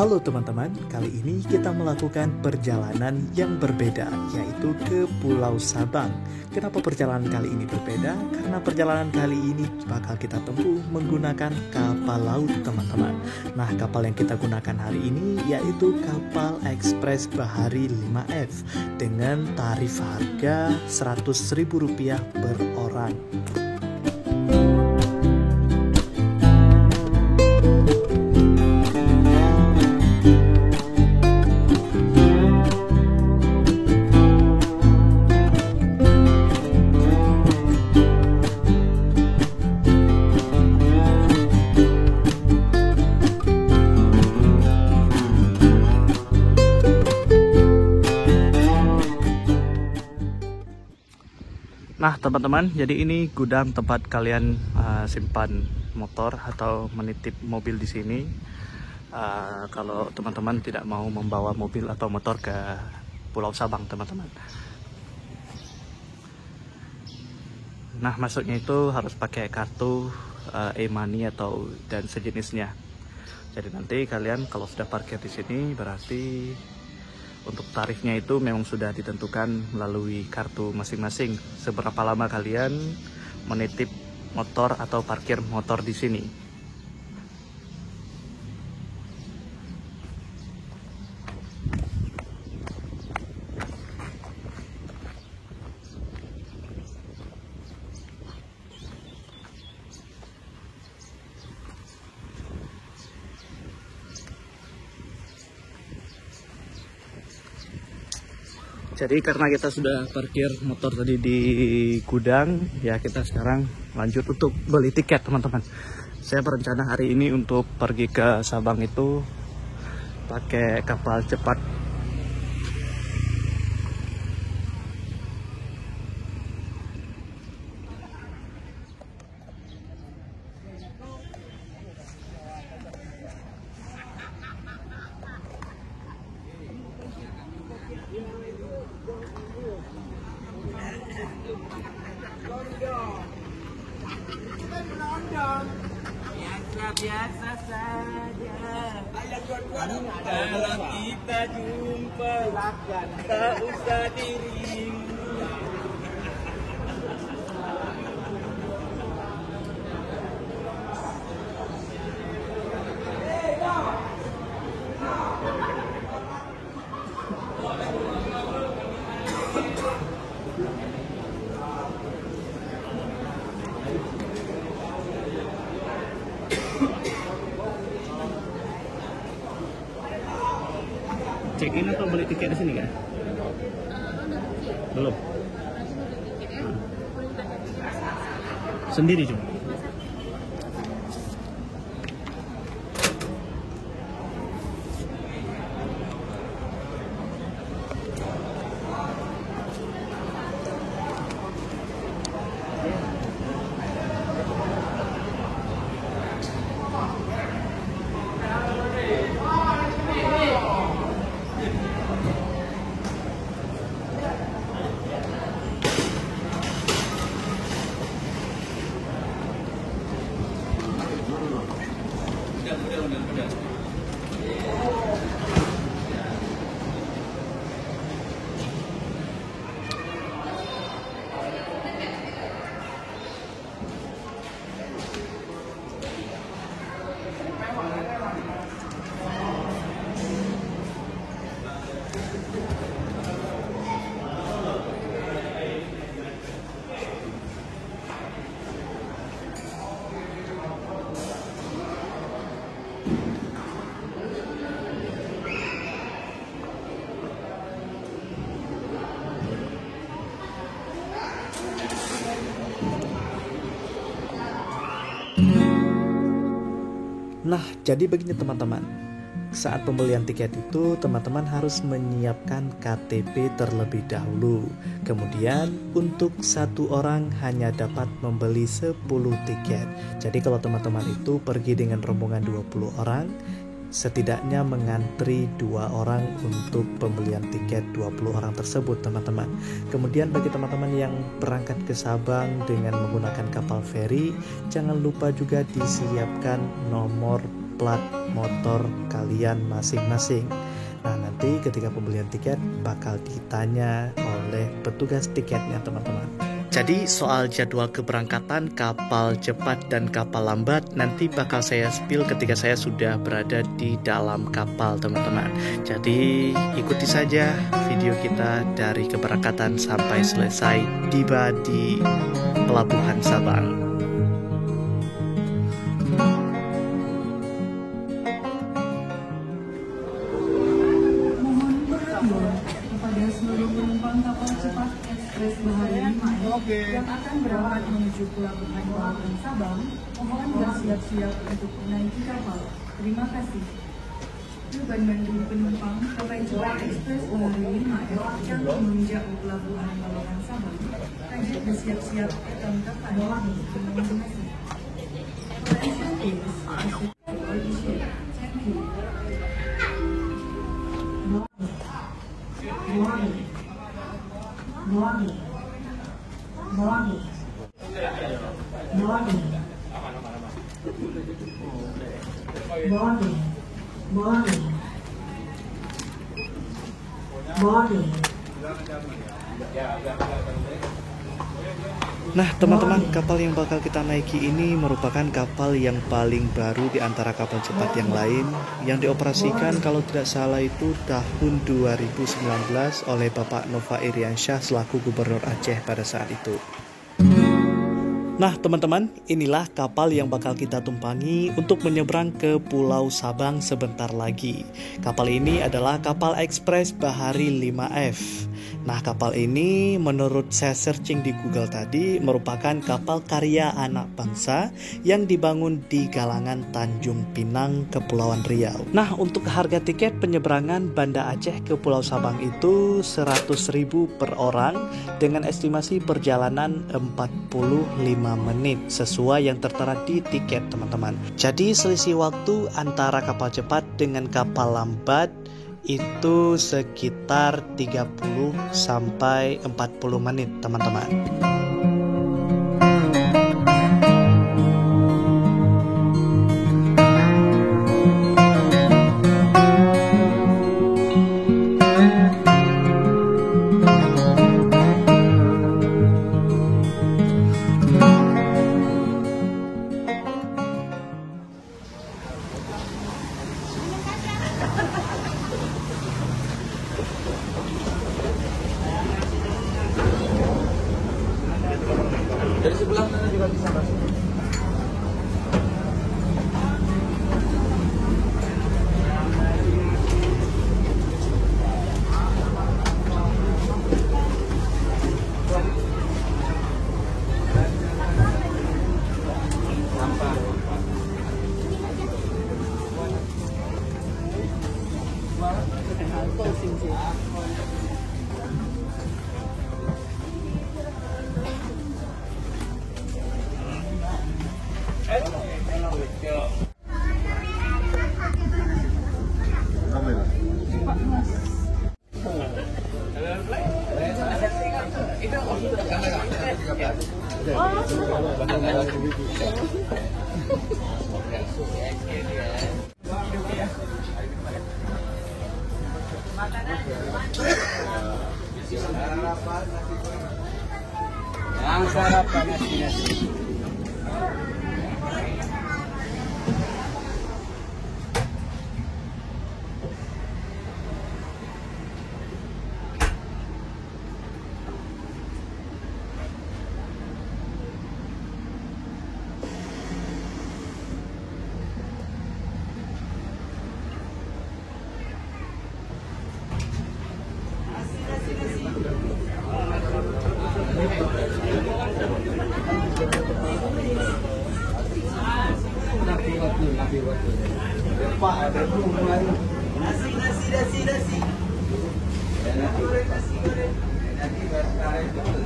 Halo teman-teman, kali ini kita melakukan perjalanan yang berbeda, yaitu ke Pulau Sabang. Kenapa perjalanan kali ini berbeda? Karena perjalanan kali ini bakal kita tempuh menggunakan kapal laut teman-teman. Nah, kapal yang kita gunakan hari ini yaitu kapal Ekspres Bahari 5F dengan tarif harga Rp100.000 per orang. Nah teman-teman, jadi ini gudang tempat kalian simpan motor atau menitip mobil di sini. Kalau teman-teman tidak mau membawa mobil atau motor ke Pulau Sabang teman-teman. Nah masuknya itu harus pakai kartu e-money atau dan sejenisnya. Jadi nanti kalian kalau sudah parkir di sini berarti untuk tarifnya itu memang sudah ditentukan melalui kartu masing-masing. Seberapa lama kalian menitip motor atau parkir motor di sini. Jadi karena kita sudah parkir motor tadi di gudang, ya kita sekarang lanjut untuk beli tiket teman-teman. Saya berencana hari ini untuk pergi ke Sabang itu pakai kapal cepat. Biasa saja. Kalau kita jumpa, tak usah dirimu. Check-in atau beli tiket di sini kan? Belum. Sendiri cuma. Nah, jadi begini teman-teman. Saat pembelian tiket itu, teman-teman harus menyiapkan KTP terlebih dahulu. Kemudian, untuk satu orang hanya dapat membeli 10 tiket. Jadi kalau teman-teman itu pergi dengan rombongan 20 orang, setidaknya mengantri 2 orang untuk pembelian tiket 20 orang tersebut teman-teman. Kemudian bagi teman-teman yang berangkat ke Sabang dengan menggunakan kapal feri, jangan lupa juga disiapkan nomor plat motor kalian masing-masing. Nah, nanti ketika pembelian tiket bakal ditanya oleh petugas tiketnya, teman-teman. Jadi soal jadwal keberangkatan kapal cepat dan kapal lambat nanti bakal saya spill ketika saya sudah berada di dalam kapal, teman-teman. Jadi ikuti saja video kita dari keberangkatan sampai selesai tiba di Pelabuhan Sabang. Kepada seluruh penumpang kapal cepat ekspres Bahari yang akan berangkat menuju Pelabuhan Sabang, mohon bersiap-siap untuk menaiki kapal. Terima kasih. Tujuan bagi penumpang kapal cepat ekspres Bahari yang menginjak Pelabuhan Sabang, wajib bersiap-siap dalam kapal. Terima kasih. Nah, teman-teman, kapal yang bakal kita naiki ini merupakan kapal yang paling baru di antara kapal cepat yang lain yang dioperasikan kalau tidak salah itu tahun 2019 oleh Bapak Nova Iriansyah selaku Gubernur Aceh pada saat itu. Nah, teman-teman, inilah kapal yang bakal kita tumpangi untuk menyeberang ke Pulau Sabang sebentar lagi. Kapal ini adalah kapal ekspres Bahari 5F. Nah, kapal ini menurut saya searching di Google tadi merupakan kapal karya anak bangsa yang dibangun di Galangan Tanjung Pinang, Kepulauan Riau. Nah, untuk harga tiket penyeberangan Banda Aceh ke Pulau Sabang itu 100.000 per orang dengan estimasi perjalanan 45 menit sesuai yang tertera di tiket, teman-teman. Jadi selisih waktu antara kapal cepat dengan kapal lambat itu sekitar 30 sampai 40 menit, teman-teman. Dari sebelah sana juga bisa masuk. Yang sarapan nasi. Pak, ada mulai nasi. Nasi goreng. Nanti berkaret betul.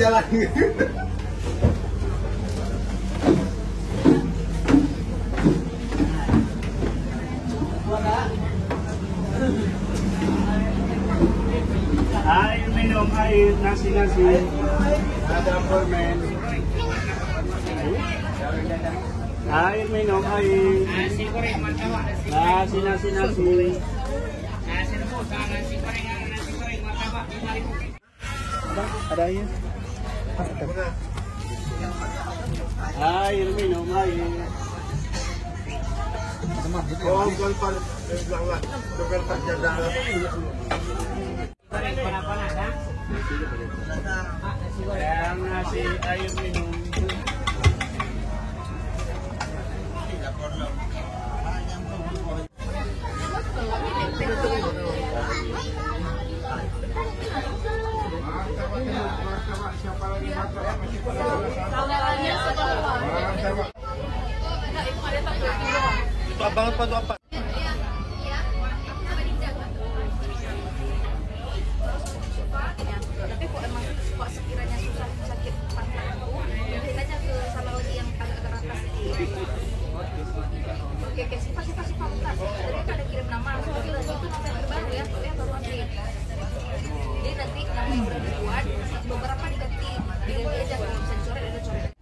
jalan. Air minum, air, nasi-nasi. Ada permen. Air minum, air. Nasi goreng martabak. Nasi. Nasi rebus, nasi goreng martabak 5.000. Ada air? Air minum, air. Oh, bukan bukan jadah. Goreng panas-panas, ha? Nasi goreng. Yang nasi, air minum. Itu abang apa tuh apa? Tapi kok emang kok sekiranya susah sakit pantat itu mungkin aja ke salawati yang agak atas sedikit. Oke, sifat pantat. Tadi kan ada kirim nama, tapi itu november baru ya, baru update. Jadi nanti nama yang udah dibuat beberapa diganti aja kalau bisa dicoret ada coret.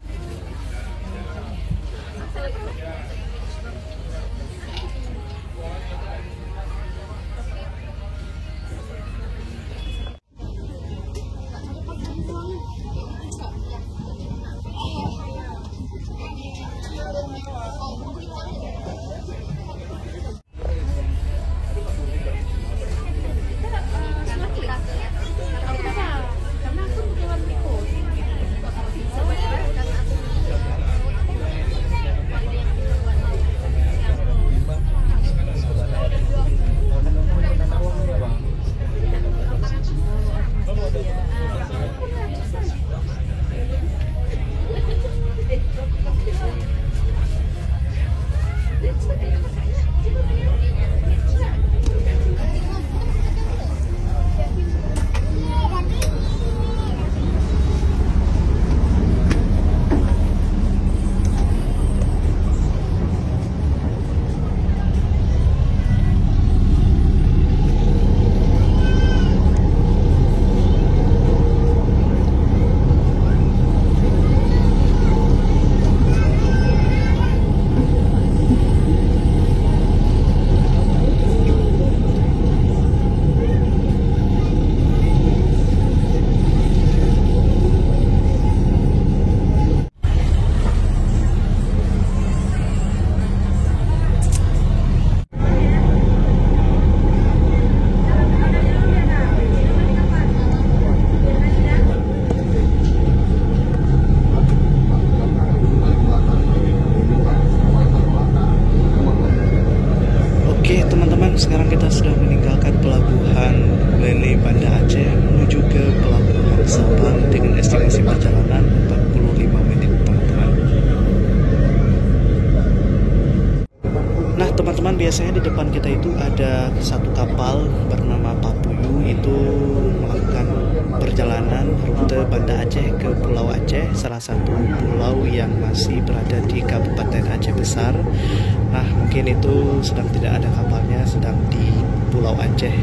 Oke teman-teman, sekarang kita sudah meninggalkan pelabuhan Lele Banda Aceh menuju ke pelabuhan Sabang dengan estimasi perjalanan 45 menit teman-teman. Nah teman-teman, biasanya di depan kita itu ada satu kapal bernama Papuyu, itu melakukan perjalanan rute Banda Aceh ke Pulau Aceh, salah satu pulau yang masih berada di Kabupaten Aceh Besar. Nah mungkin itu sedang tidak ada kapalnya, sedang di Pulau Aceh.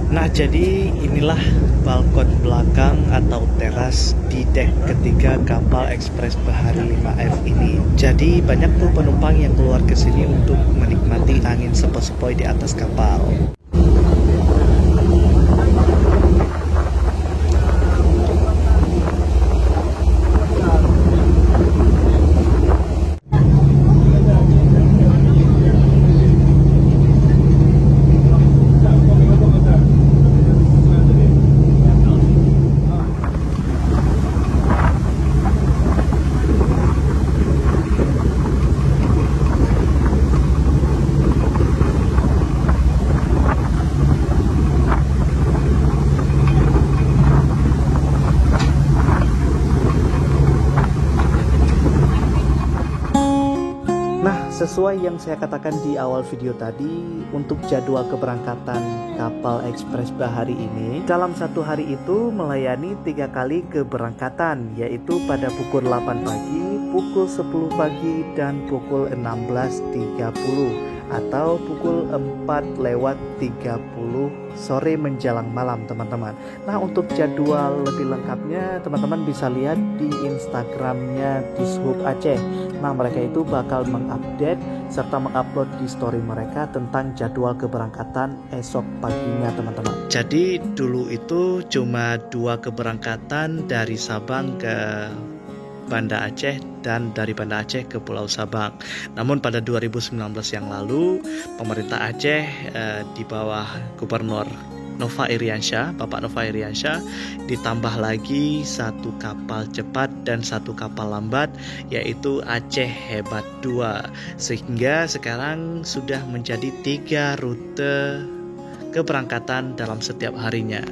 Nah jadi inilah balkon belakang atau teras di dek ketiga kapal Ekspres Bahari 5F ini. Jadi banyak tuh penumpang yang keluar ke sini untuk menikmati angin sepoi-sepoi di atas kapal. Sesuai yang saya katakan di awal video tadi, untuk jadwal keberangkatan kapal ekspres bahari ini, dalam satu hari itu melayani 3 kali keberangkatan, yaitu pada pukul 8 pagi, pukul 10 pagi, dan pukul 16.30 atau pukul 4:30 sore menjelang malam, teman-teman. Nah, untuk jadwal lebih lengkapnya teman-teman bisa lihat di Instagramnya Dishub Aceh. Nah, mereka itu bakal mengupdate serta mengupload di story mereka tentang jadwal keberangkatan esok paginya, teman-teman. Jadi dulu itu cuma 2 keberangkatan dari Sabang ke Banda Aceh dan dari Banda Aceh ke Pulau Sabang. Namun pada 2019 yang lalu, pemerintah Aceh di bawah Gubernur Nova Iriansyah, Bapak Nova Iriansyah, ditambah lagi 1 kapal cepat dan 1 kapal lambat, yaitu Aceh Hebat 2. Sehingga sekarang sudah menjadi 3 rute keberangkatan dalam setiap harinya.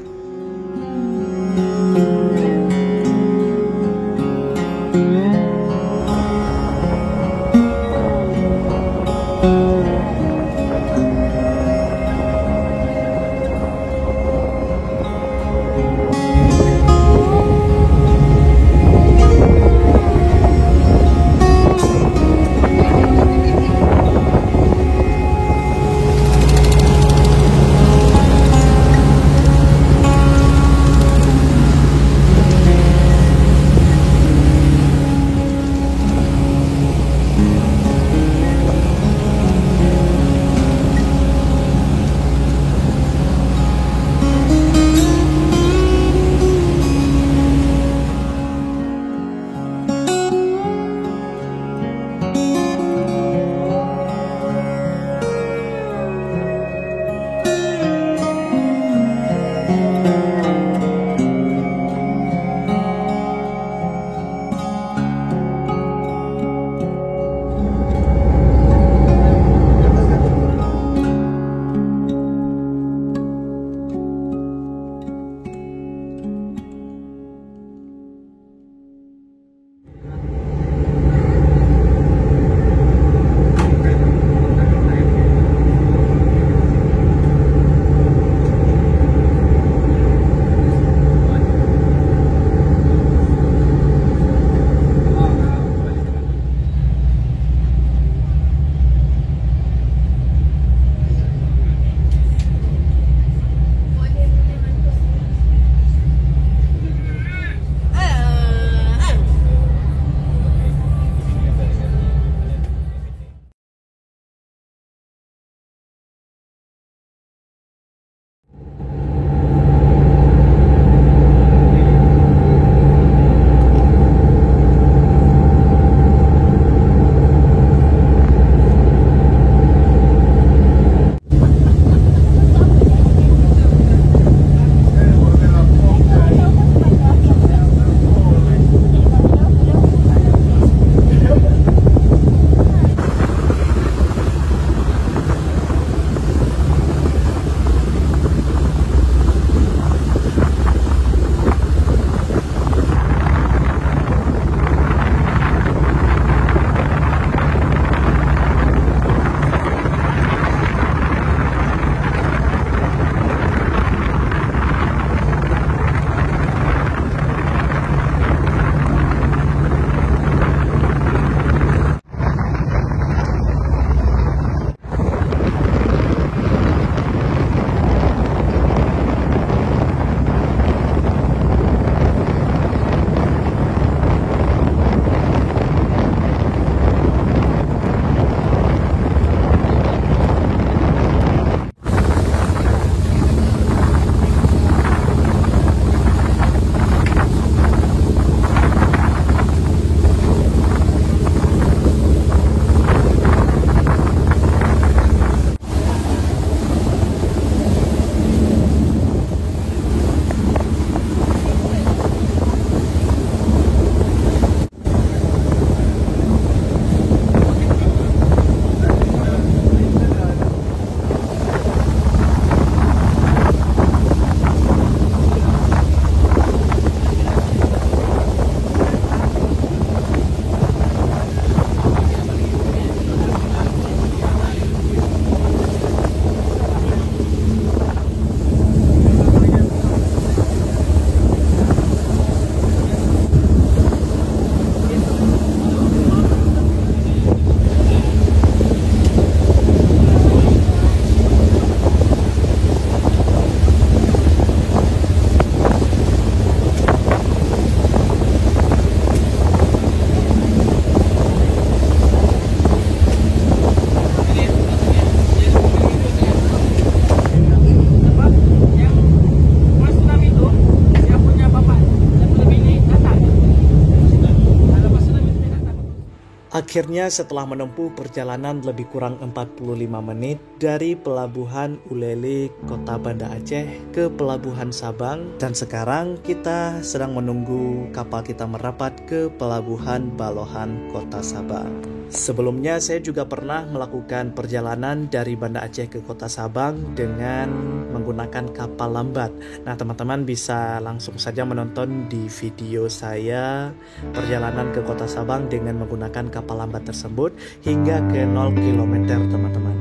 Akhirnya setelah menempuh perjalanan lebih kurang 45 menit dari Pelabuhan Ulele, Kota Banda Aceh ke Pelabuhan Sabang, dan sekarang kita sedang menunggu kapal kita merapat ke Pelabuhan Balohan, Kota Sabang. Sebelumnya saya juga pernah melakukan perjalanan dari Banda Aceh ke Kota Sabang dengan menggunakan kapal lambat. Nah, teman-teman bisa langsung saja menonton di video saya perjalanan ke Kota Sabang dengan menggunakan kapal lambat tersebut hingga ke 0 km, teman-teman.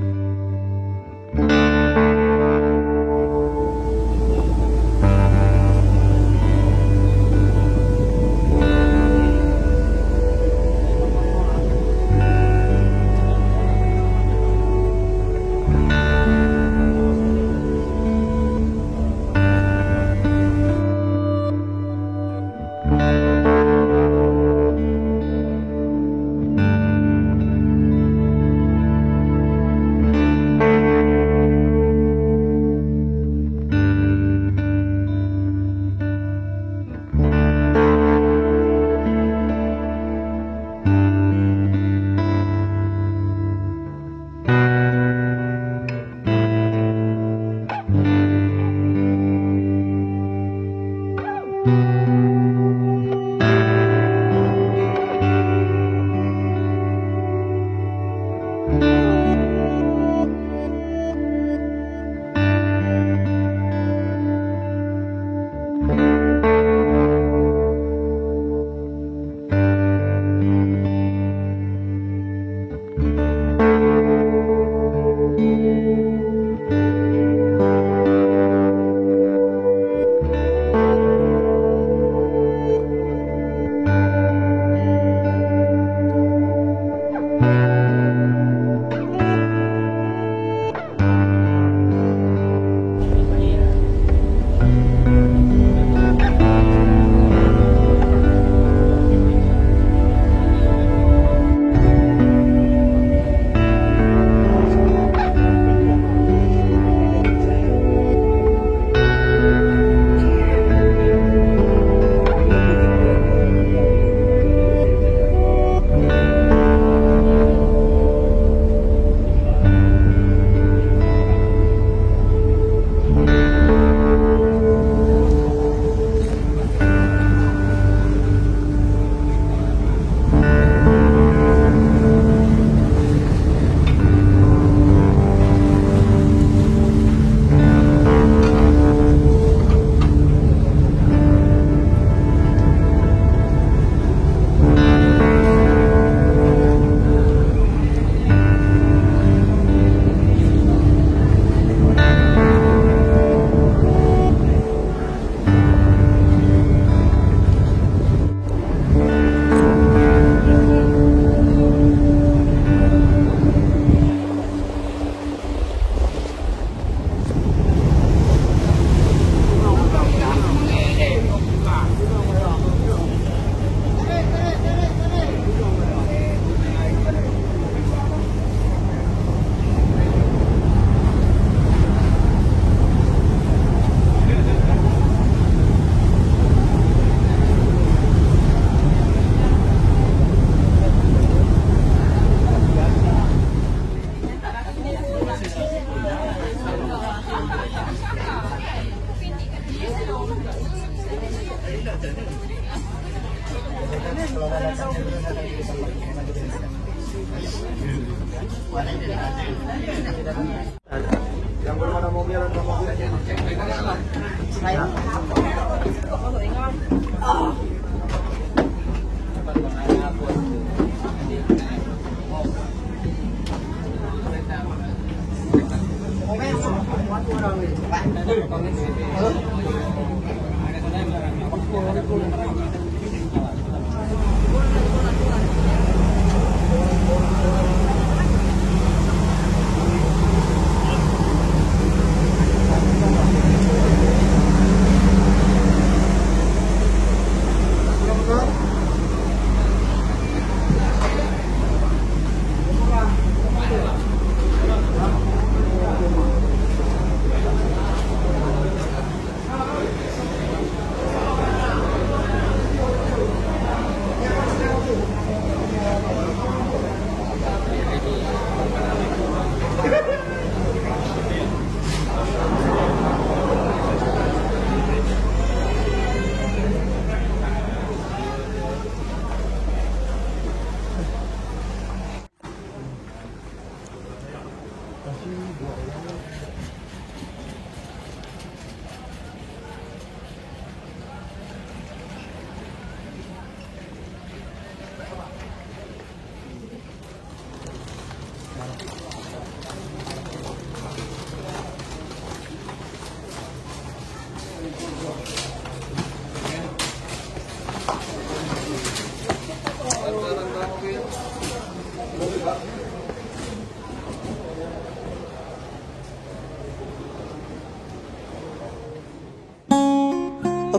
Yang belum ada mobil atau mobil aja.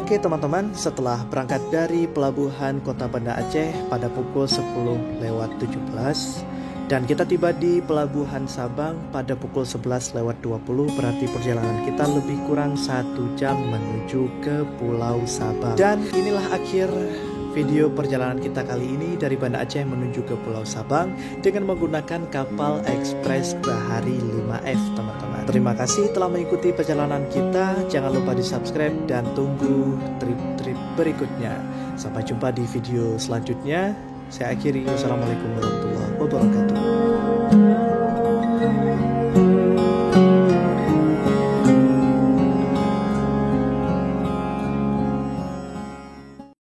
Oke teman-teman, setelah berangkat dari pelabuhan Kota Banda Aceh pada pukul 10:17 dan kita tiba di pelabuhan Sabang pada pukul 11:20, berarti perjalanan kita lebih kurang 1 jam menuju ke Pulau Sabang. Dan inilah akhir video perjalanan kita kali ini dari Banda Aceh menuju ke Pulau Sabang dengan menggunakan kapal ekspres Bahari 5F teman-teman. Terima kasih telah mengikuti perjalanan kita. Jangan lupa di subscribe dan tunggu trip-trip berikutnya. Sampai jumpa di video selanjutnya. Saya akhiri. Wassalamualaikum warahmatullahi wabarakatuh.